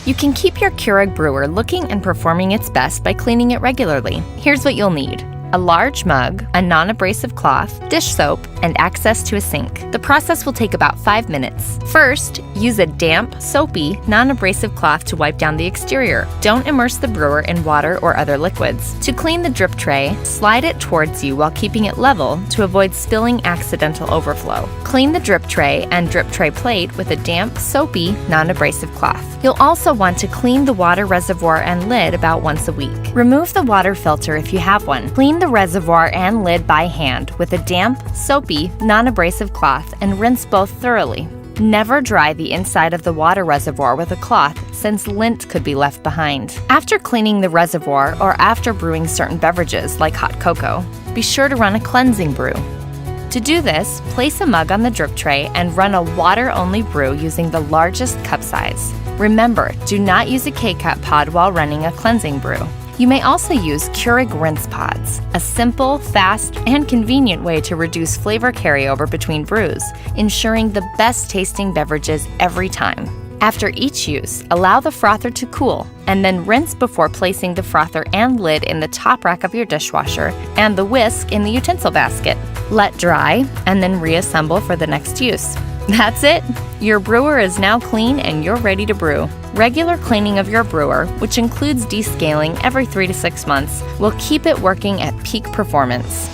You can keep your Keurig brewer looking and performing its best by cleaning it regularly. Here's what you'll need: a large mug, a non-abrasive cloth, dish soap, and access to a sink. The process will take about 5 minutes. First, use a damp, soapy, non-abrasive cloth to wipe down the exterior. Don't immerse the brewer in water or other liquids. To clean the drip tray, slide it towards you while keeping it level to avoid spilling accidental overflow. Clean the drip tray and drip tray plate with a damp, soapy, non-abrasive cloth. You'll also want to clean the water reservoir and lid about once a week. Remove the water filter if you have one. Clean the reservoir and lid by hand with a damp, soapy, non-abrasive cloth and rinse both thoroughly. Never dry the inside of the water reservoir with a cloth, since lint could be left behind. After cleaning the reservoir or after brewing certain beverages like hot cocoa, be sure to run a cleansing brew. To do this, place a mug on the drip tray and run a water-only brew using the largest cup size. Remember, do not use a K-Cup pod while running a cleansing brew. You may also use Keurig rinse pods, a simple, fast, and convenient way to reduce flavor carryover between brews, ensuring the best tasting beverages every time. After each use, allow the frother to cool, and then rinse before placing the frother and lid in the top rack of your dishwasher and the whisk in the utensil basket. Let dry, and then reassemble for the next use. That's it! Your brewer is now clean and you're ready to brew. Regular cleaning of your brewer, which includes descaling every 3 to 6 months, will keep it working at peak performance.